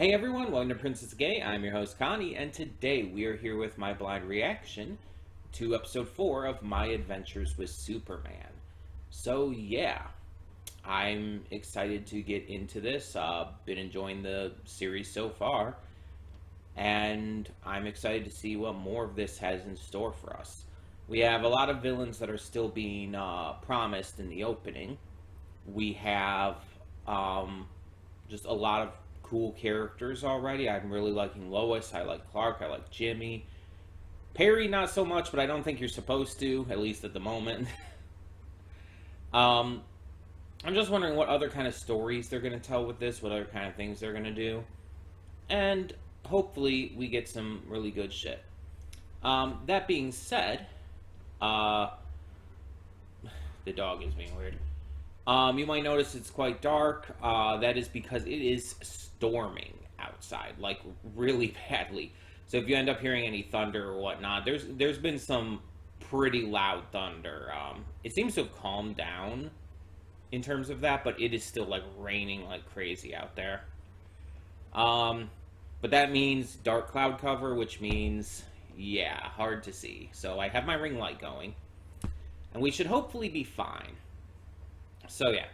Hey everyone, welcome to Princess Gay. I'm your host Connie, and today we are here with my blind reaction to episode 4 of My Adventures with Superman. So yeah, I'm excited to get into this. Been enjoying the series so far, and I'm excited to see what more of this has in store for us. We have a lot of villains that are still being promised in the opening. We have just a lot of cool characters already. I'm really liking Lois. I like Clark. I like Jimmy. Perry, not so much, but I don't think you're supposed to, at least at the moment. I'm just wondering what other kind of stories they're going to tell with this, what other kind of things they're going to do. And hopefully we get some really good shit. That being said, the dog is being weird. You might notice it's quite dark. That is because it is storming outside, like really badly. So if you end up hearing any thunder or whatnot, there's been some pretty loud thunder. It seems to have calmed down in terms of that, but it is still like raining like crazy out there. But that means dark cloud cover, which means, yeah, hard to see. So I have my ring light going, and we should hopefully be fine. So yeah,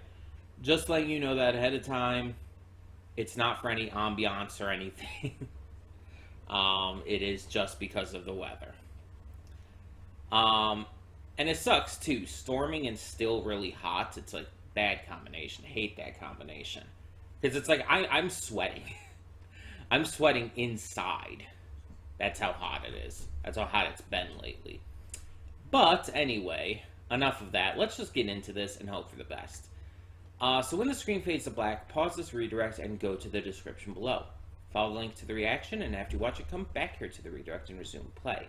just letting you know that ahead of time, it's not for any ambiance or anything. It is just because of the weather. And it sucks too. Storming and still really hot. It's like bad combination. Hate that combination. Because it's like I'm sweating. I'm sweating inside. That's how hot it is. That's how hot it's been lately. But anyway, enough of that. Let's just get into this and hope for the best. So when the screen fades to black, pause this redirect and go to the description below. Follow the link to the reaction, and after you watch it, come back here to the redirect and resume play.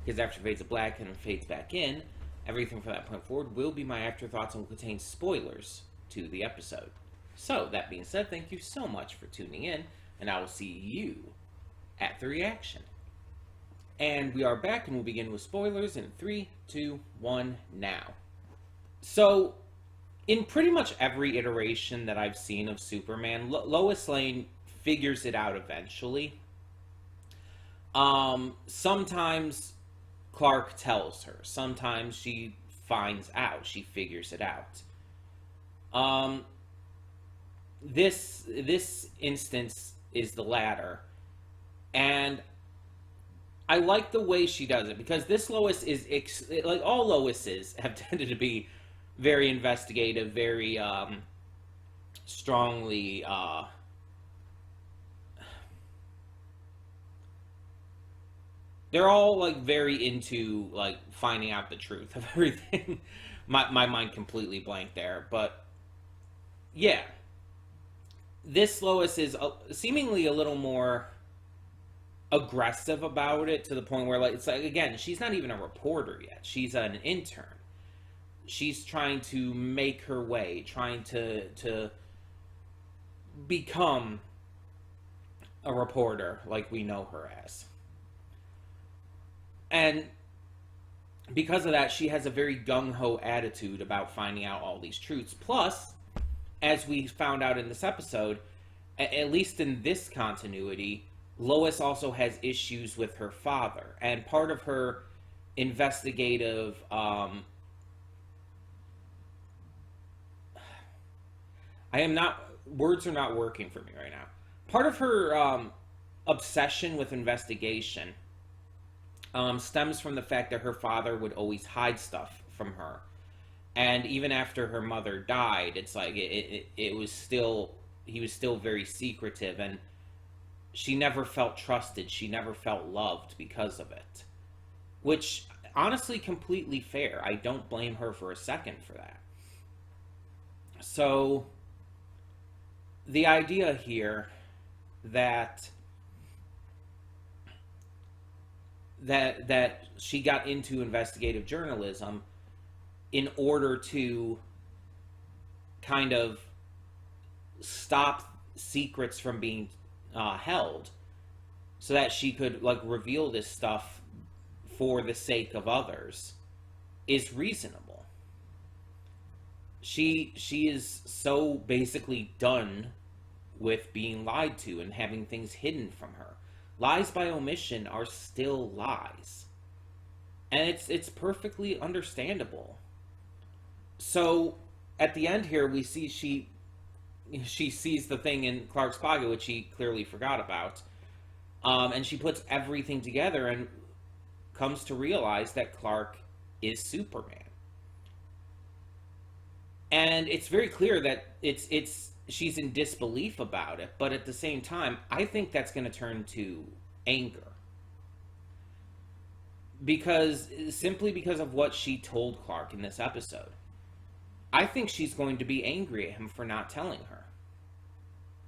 Because after it fades to black and it fades back in, everything from that point forward will be my afterthoughts and will contain spoilers to the episode. So, that being said, thank you so much for tuning in, and I will see you at the reaction. And we are back, and we'll begin with spoilers in 3, 2, 1, now. So, in pretty much every iteration that I've seen of Superman, Lois Lane figures it out eventually. Sometimes Clark tells her. Sometimes she finds out. She figures it out. This instance is the latter. And I like the way she does it, because this Lois is, like all Loises have tended to be very investigative, very strongly they're all like very into like finding out the truth of everything. My mind completely blanked there, but yeah, this Lois is seemingly a little more aggressive about it, to the point where, like, it's like, again, she's not even a reporter yet. She's an intern. She's trying to make her way, trying to become a reporter like we know her as. And because of that, she has a very gung-ho attitude about finding out all these truths. Plus, as we found out in this episode, at least in this continuity, Lois also has issues with her father. And part of her investigative words are not working for me right now. Part of her obsession with investigation stems from the fact that her father would always hide stuff from her. And even after her mother died, it's like it was still, he was still very secretive, and she never felt trusted. She never felt loved because of it. Which, honestly, completely fair. I don't blame her for a second for that. So, the idea here that she got into investigative journalism in order to kind of stop secrets from being held, so that she could like reveal this stuff for the sake of others, is reasonable. She is so basically done with being lied to and having things hidden from her. Lies by omission are still lies. And it's perfectly understandable. So at the end here, we see she sees the thing in Clark's pocket, which she clearly forgot about, and she puts everything together and comes to realize that Clark is Superman. And it's very clear that she's in disbelief about it, but at the same time, I think that's going to turn to anger. Simply because of what she told Clark in this episode. I think she's going to be angry at him for not telling her.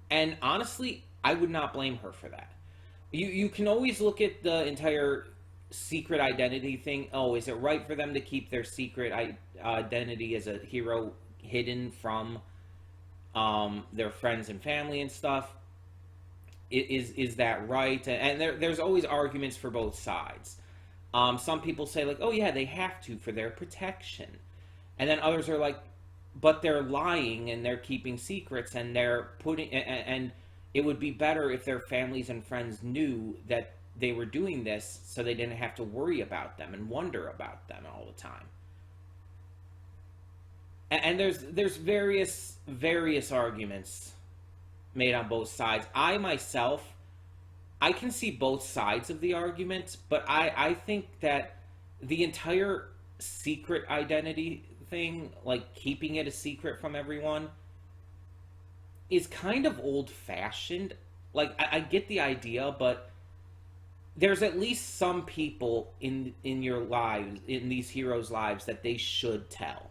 And honestly, I would not blame her for that. You can always look at the entire secret identity thing. Oh, is it right for them to keep their secret identity as a hero hidden from their friends and family and stuff? Is that right? And there's always arguments for both sides. Some people say, like, oh yeah, they have to for their protection. And then others are like, but they're lying and they're keeping secrets and they're and it would be better if their families and friends knew that they were doing this so they didn't have to worry about them and wonder about them all the time. And there's various arguments made on both sides. I myself, I can see both sides of the argument, but I think that the entire secret identity thing, like keeping it a secret from everyone, is kind of old-fashioned. Like, I get the idea, but there's at least some people in your lives, in these heroes' lives, that they should tell.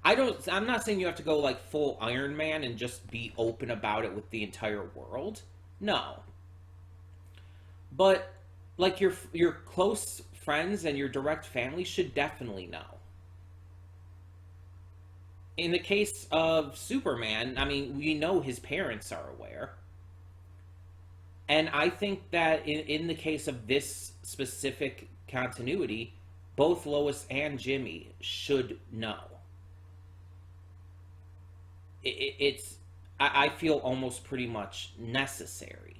I'm not saying you have to go like full Iron Man and just be open about it with the entire world. No. But like your close friends and your direct family should definitely know. In the case of Superman, I mean, we know his parents are aware. And I think that in the case of this specific continuity, both Lois and Jimmy should know. I feel almost pretty much necessary.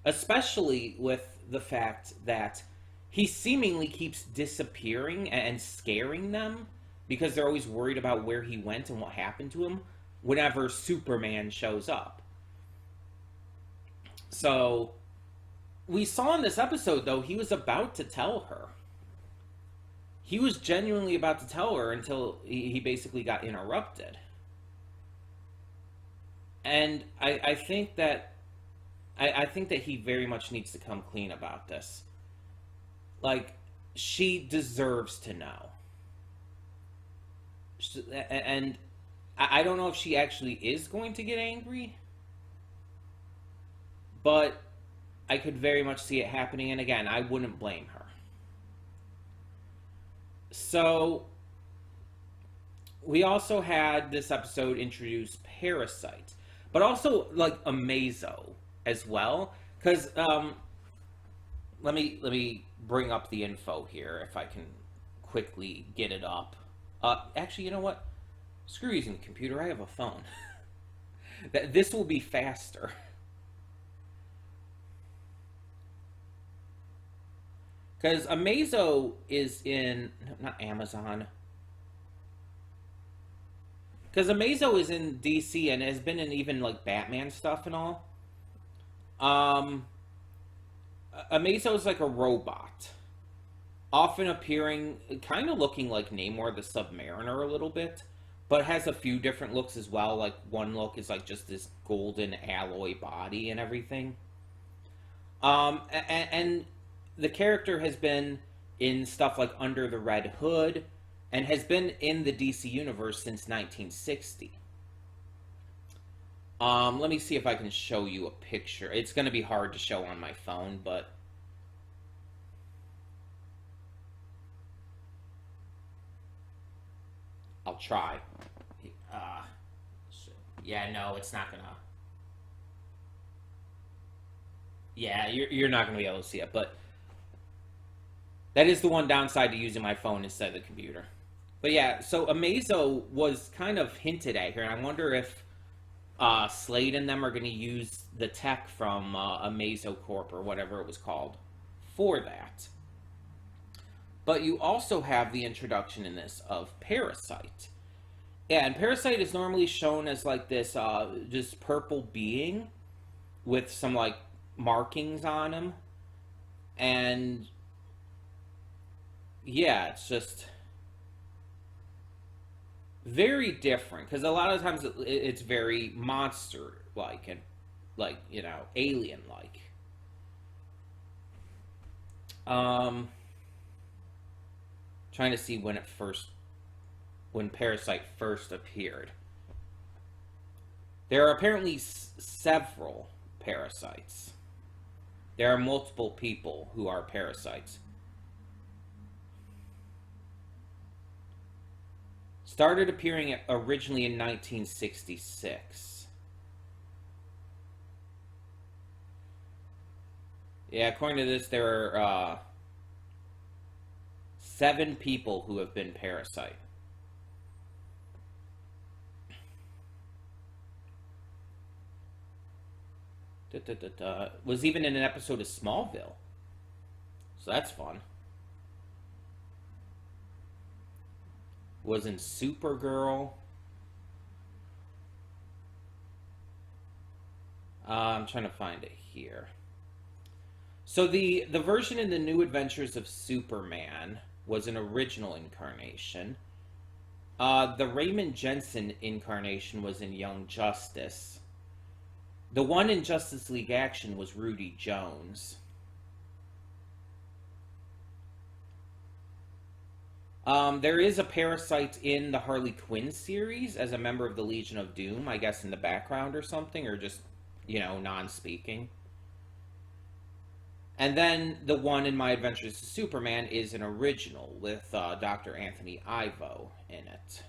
Especially with the fact that he seemingly keeps disappearing and scaring them because they're always worried about where he went and what happened to him whenever Superman shows up. So, we saw in this episode, though, he was about to tell her. He was genuinely about to tell her until he basically got interrupted. And I think that he very much needs to come clean about this. Like, she deserves to know. And I don't know if she actually is going to get angry, but I could very much see it happening, and again, I wouldn't blame her. So, we also had this episode introduce parasites, but also, like, Amazo as well, because, let me bring up the info here, if I can quickly get it up. Actually, you know what? Screw using the computer, I have a phone. This will be faster. Because Amazo is in... Not Amazon. Because Amazo is in DC and has been in even, like, Batman stuff and all. Amazo is like a robot. Often appearing, kind of looking like Namor the Submariner a little bit. But has a few different looks as well. Like, one look is like just this golden alloy body and everything. And the character has been in stuff like Under the Red Hood, and has been in the DC universe since 1960. Let me see if I can show you a picture. It's going to be hard to show on my phone, but... I'll try. Yeah, no, it's not going to... Yeah, you're not going to be able to see it, but... That is the one downside to using my phone instead of the computer. But yeah, so Amazo was kind of hinted at here, and I wonder if Slade and them are going to use the tech from Amazocorp or whatever it was called for that. But you also have the introduction in this of Parasite. Yeah, and Parasite is normally shown as like this just purple being with some like markings on him. And yeah, it's just very different because a lot of times it's very monster like and like, you know, alien like. Um, Trying to see when Parasite first appeared. There are apparently several parasites. There are multiple people who are parasites. Started appearing originally in 1966. Yeah, according to this, there are 7 people who have been parasite. Was even in an episode of Smallville. So that's fun. Was in Supergirl. I'm trying to find it here. So the version in the New Adventures of Superman was an original incarnation. The Raymond Jensen incarnation was in Young Justice. The one in Justice League Action was Rudy Jones. There is a parasite in the Harley Quinn series as a member of the Legion of Doom, I guess in the background or something, or just, you know, non-speaking. And then the one in My Adventures of Superman is an original with Dr. Anthony Ivo in it,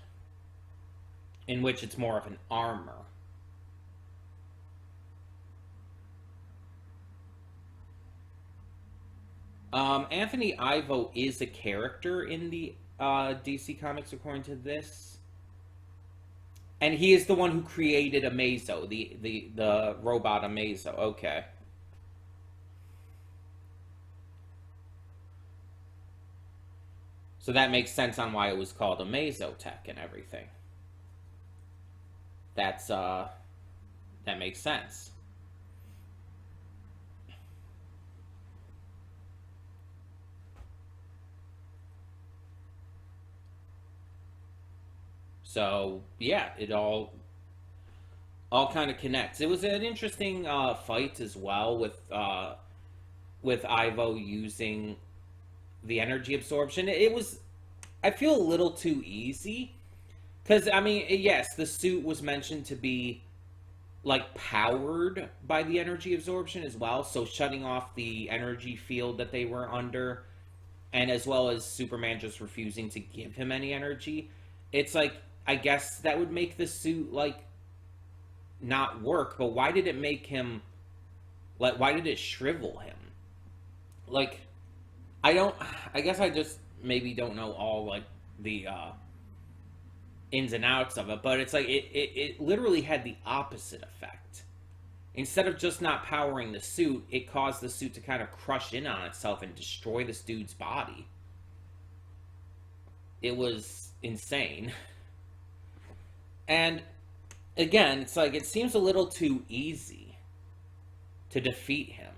in which it's more of an armor. Anthony Ivo is a character in the DC Comics, according to this. And he is the one who created Amazo, the robot Amazo. Okay. So that makes sense on why it was called Amazotech and everything. That makes sense. So yeah, it all kind of connects. It was an interesting fight as well with Ivo using the energy absorption. It was, I feel, a little too easy because I mean, yes, the suit was mentioned to be like powered by the energy absorption as well, so shutting off the energy field that they were under, and as well as Superman just refusing to give him any energy. It's like, I guess that would make the suit like not work, but why did it make him like, why did it shrivel him? Like, I guess I just maybe don't know all like the ins and outs of it, but it's like it literally had the opposite effect. Instead of just not powering the suit, it caused the suit to kind of crush in on itself and destroy this dude's body. It was insane. And again, it's like, it seems a little too easy to defeat him.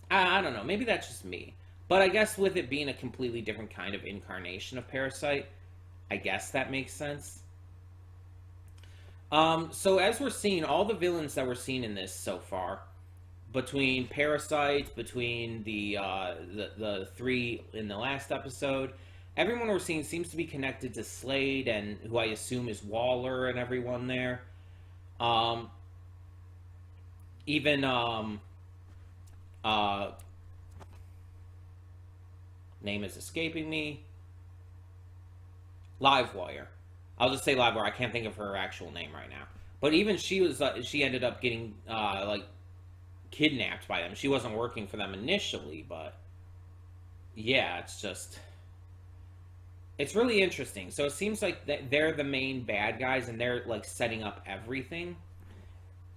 I don't know, maybe that's just me. But I guess with it being a completely different kind of incarnation of Parasite, I guess that makes sense. So as we're seeing, all the villains that we're seeing in this so far, between Parasite, between the 3 in the last episode, everyone we're seeing seems to be connected to Slade, and who I assume is Waller and everyone there. Even name is escaping me. Livewire. I'll just say Livewire. I can't think of her actual name right now. But even she ended up getting like kidnapped by them. She wasn't working for them initially, but yeah, it's really interesting. So it seems like they're the main bad guys, and they're like setting up everything.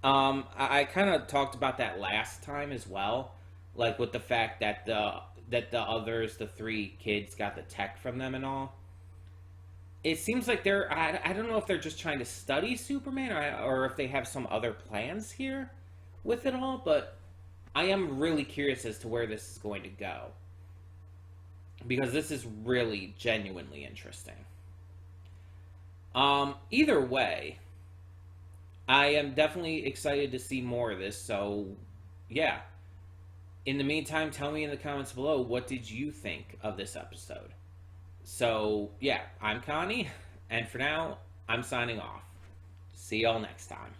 I kind of talked about that last time as well, like with the fact that the three kids got the tech from them and all. It seems like I don't know if they're just trying to study Superman, or if they have some other plans here with it all, but I am really curious as to where this is going to go, because this is really genuinely interesting. Either way, I am definitely excited to see more of this. So, yeah. In the meantime, tell me in the comments below, what did you think of this episode? So, yeah, I'm Connie, and for now, I'm signing off. See y'all next time.